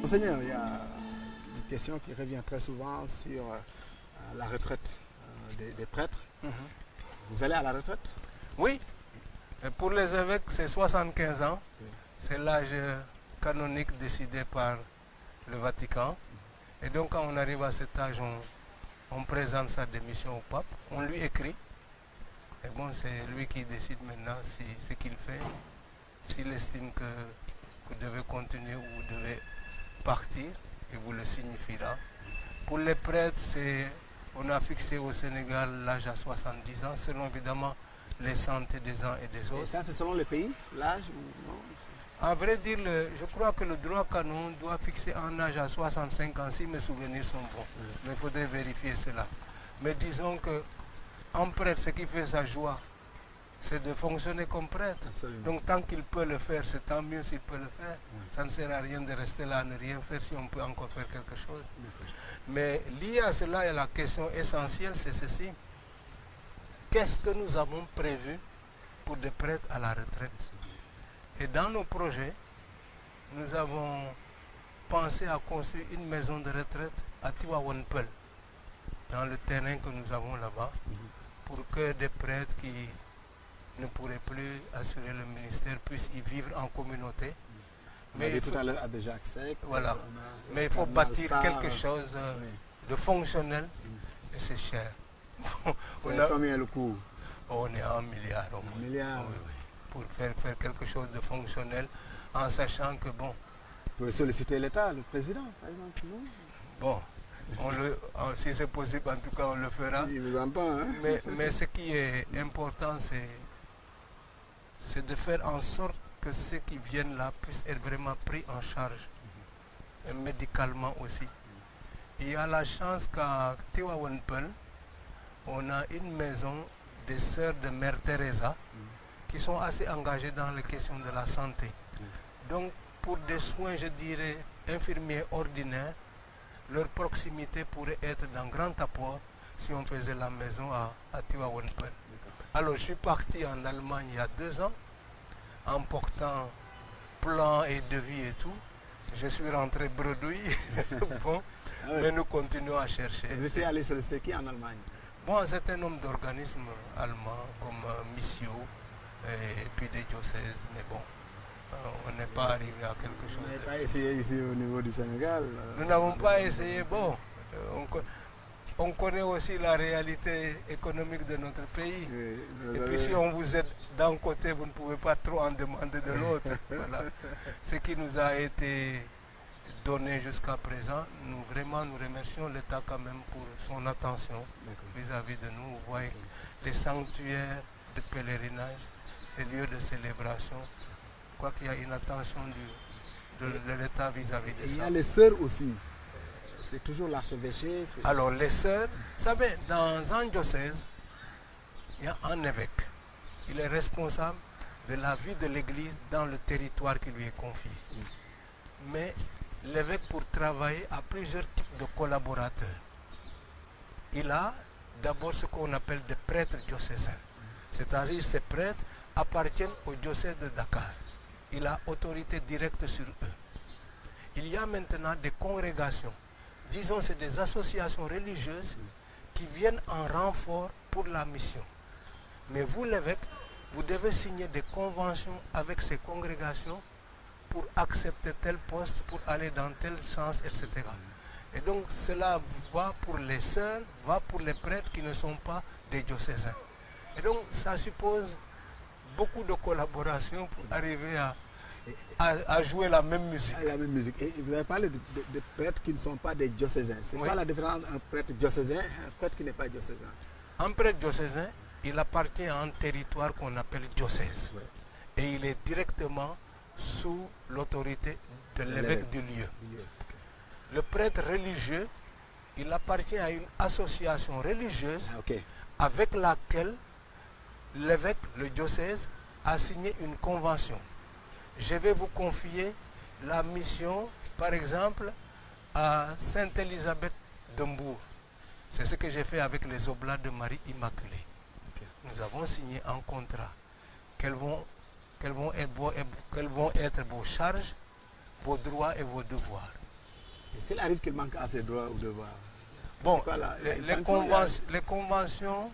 Monseigneur, il y a une question qui revient très souvent sur la retraite des prêtres. Vous allez à la retraite? Oui, et pour les évêques, c'est 75 ans. Oui. C'est l'âge canonique décidé par le Vatican. Et donc, quand on arrive à cet âge, on présente sa démission au pape, on lui écrit. Et bon, c'est lui qui décide maintenant si ce qu'il fait, s'il estime que vous devez continuer ou vous devez partir, il vous le signifiera. Pour les prêtres, on a fixé au Sénégal l'âge à 70 ans, selon évidemment les santé des uns et des autres. Et ça, c'est selon le pays, l'âge ou non? À vrai dire, je crois que le droit canon doit fixer un âge à 65 ans, si mes souvenirs sont bons. Mais il faudrait vérifier cela. Mais disons que un prêtre, ce qui fait sa joie, c'est de fonctionner comme prêtre. Absolument. Donc tant qu'il peut le faire, c'est tant mieux s'il peut le faire. Ça ne sert à rien de rester là à ne rien faire si on peut encore faire quelque chose. Mais lié à cela, et la question essentielle, c'est ceci. Qu'est-ce que nous avons prévu pour des prêtres à la retraite? Et dans nos projets, nous avons pensé à construire une maison de retraite à Tiwawanpel, dans le terrain que nous avons là-bas, pour que des prêtres qui ne pourraient plus assurer le ministère puissent y vivre en communauté. Mais tout à l'heure à Jacques Sec. Voilà. Mais il faut bâtir quelque chose de fonctionnel et c'est cher. Combien le coût? On est à 1 milliard au moins. 1 milliard. Oui, oui. Pour faire quelque chose de fonctionnel, en sachant que bon. Vous pouvez solliciter l'État, le président, par exemple, non? Bon, si c'est possible, en tout cas, on le fera. Il vous entend, hein? Mais ce qui est important, c'est de faire en sorte que ceux qui viennent là puissent être vraiment pris en charge, et médicalement aussi. Il y a la chance qu'à Tiwawanpel, on a une maison des sœurs de Mère Teresa qui sont assez engagées dans les questions de la santé. Donc, pour des soins, je dirais, infirmiers ordinaires, leur proximité pourrait être d'un grand apport si on faisait la maison à Tiwawanpel. Alors, je suis parti en Allemagne il y a 2 ans, en portant plan et devis et tout. Je suis rentré bredouille, bon, mais nous continuons à chercher. Vous étiez allé solliciter qui en Allemagne? Bon, un certain nombre d'organismes allemands comme Missio et puis des diocèses, mais bon, on n'est pas arrivé à quelque chose. Vous n'avez pas essayé ici au niveau du Sénégal? Nous n'avons pas essayé. Bon, on connaît aussi la réalité économique de notre pays. Oui, et puis si on vous aide d'un côté, vous ne pouvez pas trop en demander de l'autre. Voilà. Ce qui nous a été donné jusqu'à présent, nous remercions l'État quand même pour son attention vis-à-vis de nous. Vous voyez, les sanctuaires de pèlerinage, les lieux de célébration, je crois qu'il y a une attention de l'État vis-à-vis de ça. Il y a les sœurs aussi. C'est toujours l'archevêché. Alors les sœurs, vous savez, dans un diocèse, il y a un évêque. Il est responsable de la vie de l'Église dans le territoire qui lui est confié. Mais l'évêque, pour travailler, a plusieurs types de collaborateurs. Il a d'abord ce qu'on appelle des prêtres diocésains. C'est-à-dire ces prêtres appartiennent au diocèse de Dakar. Il a autorité directe sur eux. Il y a maintenant des congrégations. Disons, c'est des associations religieuses qui viennent en renfort pour la mission. Mais vous, l'évêque, vous devez signer des conventions avec ces congrégations pour accepter tel poste, pour aller dans tel sens, etc. Et donc, cela va pour les sœurs, va pour les prêtres qui ne sont pas des diocésains. Et donc, ça suppose beaucoup de collaboration pour arriver à jouer la même musique. La même musique. Et vous avez parlé de prêtres qui ne sont pas des diocésains. C'est quoi la différence entre un prêtre diocésain et un prêtre qui n'est pas diocésain? Un prêtre diocésain, il appartient à un territoire qu'on appelle diocèse. Ouais. Et il est directement sous l'autorité de l'évêque du lieu. Le prêtre religieux, il appartient à une association religieuse avec laquelle l'évêque, le diocèse, a signé une convention. Je vais vous confier la mission, par exemple, à Sainte-Élisabeth d'Embourg. C'est ce que j'ai fait avec les Oblats de Marie Immaculée. Nous avons signé un contrat. Quelles vont être vos charges, vos droits et vos devoirs. Et s'il arrive qu'il manque à ses droits ou devoirs, Bon, les conventions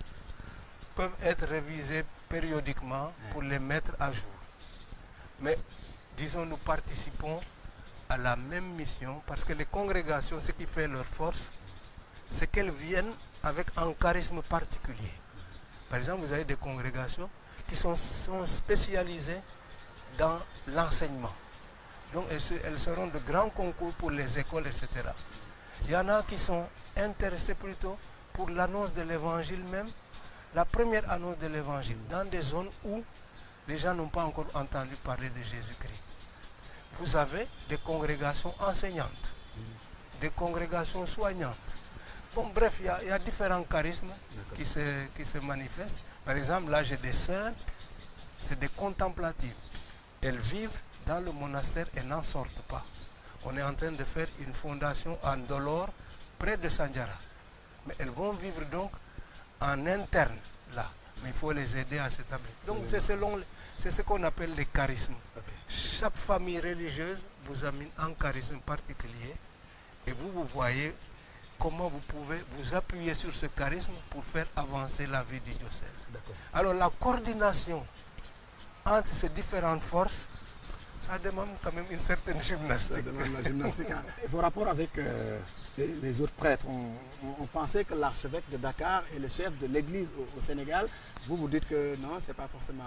peuvent être révisées périodiquement pour les mettre à jour. Mais disons, nous participons à la même mission parce que les congrégations, ce qui fait leur force, c'est qu'elles viennent avec un charisme particulier. Par exemple, vous avez des congrégations qui sont spécialisées dans l'enseignement. Donc elles seront de grands concours pour les écoles, etc. Il y en a qui sont intéressés plutôt pour l'annonce de l'évangile même, la première annonce de l'évangile, dans des zones où les gens n'ont pas encore entendu parler de Jésus-Christ. Vous avez des congrégations enseignantes, des congrégations soignantes. Bon, bref, il y a différents charismes qui se manifestent. Par exemple, là, j'ai des sœurs, c'est des contemplatives. Elles vivent dans le monastère et n'en sortent pas. On est en train de faire une fondation à Ndolor, près de Sandiara. Mais elles vont vivre donc en interne, là. Mais il faut les aider à s'établir. Donc, c'est ce qu'on appelle les charismes. Chaque famille religieuse vous amène un charisme particulier et vous voyez comment vous pouvez vous appuyer sur ce charisme pour faire avancer la vie du diocèse. Alors la coordination entre ces différentes forces, ça demande quand même une certaine gymnastique. Ça demande la gymnastique. Et vos rapports avec les autres prêtres, on pensait que l'archevêque de Dakar est le chef de l'église au Sénégal. Vous dites que non, c'est pas forcément...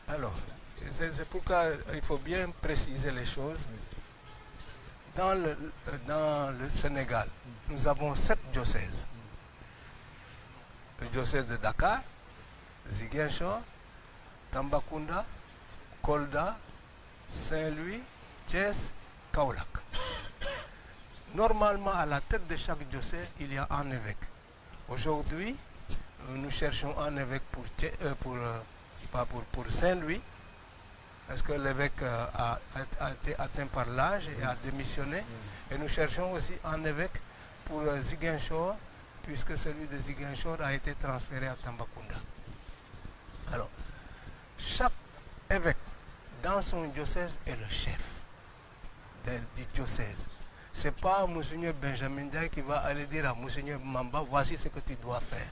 Alors, c'est pourquoi il faut bien préciser les choses. Dans le Sénégal, nous avons 7 diocèses. Le diocèse de Dakar, Ziguinchor, Tambacounda, Kolda, Saint-Louis, Thiès, Kaolack. Normalement, à la tête de chaque diocèse, il y a un évêque. Aujourd'hui, nous cherchons un évêque pour Saint-Louis, parce que l'évêque a été atteint par l'âge et a démissionné. Et nous cherchons aussi un évêque pour Ziguinchor, puisque celui de Ziguinchor a été transféré à Tambacounda. Alors, chaque évêque dans son diocèse est le chef du diocèse. Ce n'est pas Monseigneur Benjamin Diaye qui va aller dire à Monseigneur Mamba, voici ce que tu dois faire.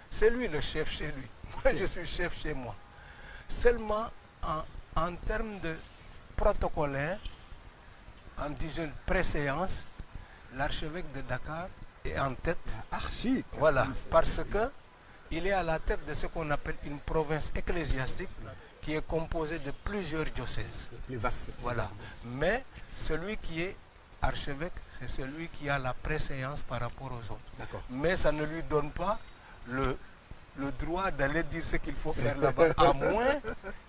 C'est lui le chef chez lui. Moi, je suis chef chez moi. Seulement, en termes de protocolaire, en disant préséance, l'archevêque de Dakar est en tête. Archi. Voilà, parce que il est à la tête de ce qu'on appelle une province ecclésiastique qui est composée de plusieurs diocèses. Plus vaste. Voilà. Mais celui qui est archevêque, c'est celui qui a la préséance par rapport aux autres. Mais ça ne lui donne pas le droit d'aller dire ce qu'il faut faire là-bas, à moins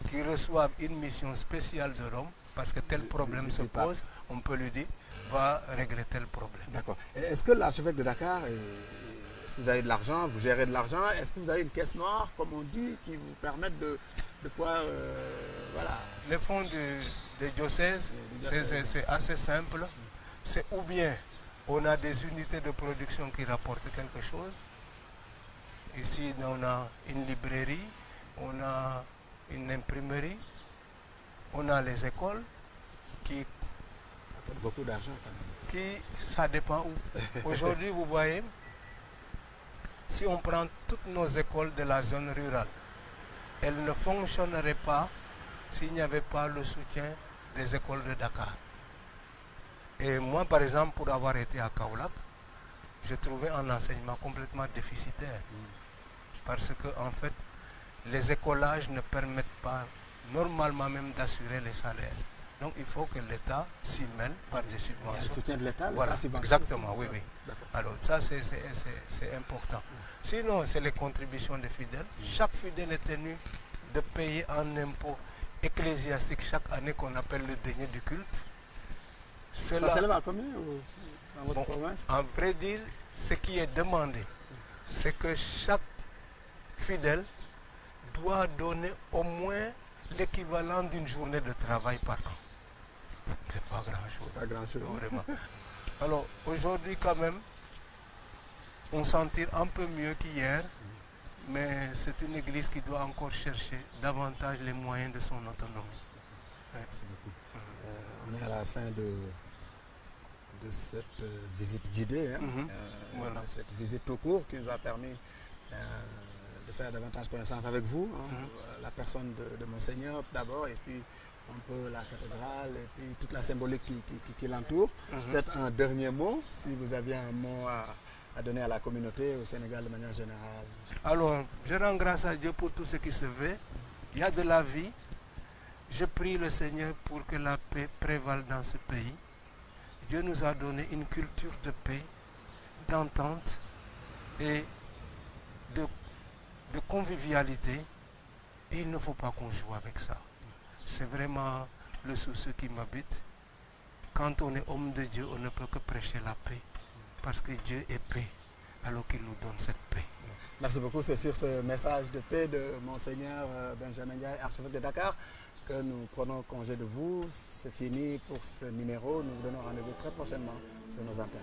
qu'il reçoive une mission spéciale de Rome, parce que tel problème se pose, on peut lui dire, va régler tel problème. D'accord. Est-ce que l'archevêque de Dakar, est-ce que vous avez de l'argent, vous gérez de l'argent, est-ce que vous avez une caisse noire, comme on dit, qui vous permettent de pouvoir, voilà. Les fonds des diocèses, c'est assez simple. C'est ou bien on a des unités de production qui rapportent quelque chose. Ici, on a une librairie, on a une imprimerie, on a les écoles qui... Beaucoup d'argent quand même. Ça dépend où. Aujourd'hui, vous voyez, si on prend toutes nos écoles de la zone rurale, elles ne fonctionneraient pas s'il n'y avait pas le soutien des écoles de Dakar. Et moi, par exemple, pour avoir été à Kaolack, j'ai trouvé un enseignement complètement déficitaire. Parce que, en fait, les écolages ne permettent pas, normalement même, d'assurer les salaires. Donc, il faut que l'État s'y mêle par des subventions. Le soutien de l'État, voilà, exactement, oui. Alors, ça, c'est important. Sinon, c'est les contributions des fidèles. Chaque fidèle est tenu de payer un impôt ecclésiastique chaque année qu'on appelle le denier du culte. Ça s'élève à combien dans votre province? En vrai dire, ce qui est demandé, c'est que chaque fidèle doit donner au moins l'équivalent d'une journée de travail par an. C'est pas grand-chose. Pas grand-chose. Vraiment. Alors, aujourd'hui, quand même, on s'en tire un peu mieux qu'hier, mais c'est une église qui doit encore chercher davantage les moyens de son autonomie. Merci beaucoup. On est à la fin de de cette visite guidée, hein, Voilà. cette visite tout court qui nous a permis de faire davantage connaissance avec vous, hein, la personne de Monseigneur d'abord, et puis un peu la cathédrale, et puis toute la symbolique qui l'entoure. Peut-être un dernier mot, si vous aviez un mot à donner à la communauté au Sénégal de manière générale. Alors, je rends grâce à Dieu pour tout ce qui se fait. Il y a de la vie. Je prie le Seigneur pour que la paix prévale dans ce pays. Dieu nous a donné une culture de paix, d'entente et de convivialité. Et il ne faut pas qu'on joue avec ça. C'est vraiment le souci qui m'habite. Quand on est homme de Dieu, on ne peut que prêcher la paix. Parce que Dieu est paix, alors qu'il nous donne cette paix. Merci beaucoup. C'est sur ce message de paix de Monseigneur Benjamin Ndiaye, archevêque de Dakar, que nous prenons congé de vous. C'est fini pour ce numéro. Nous vous donnons rendez-vous très prochainement sur nos antennes.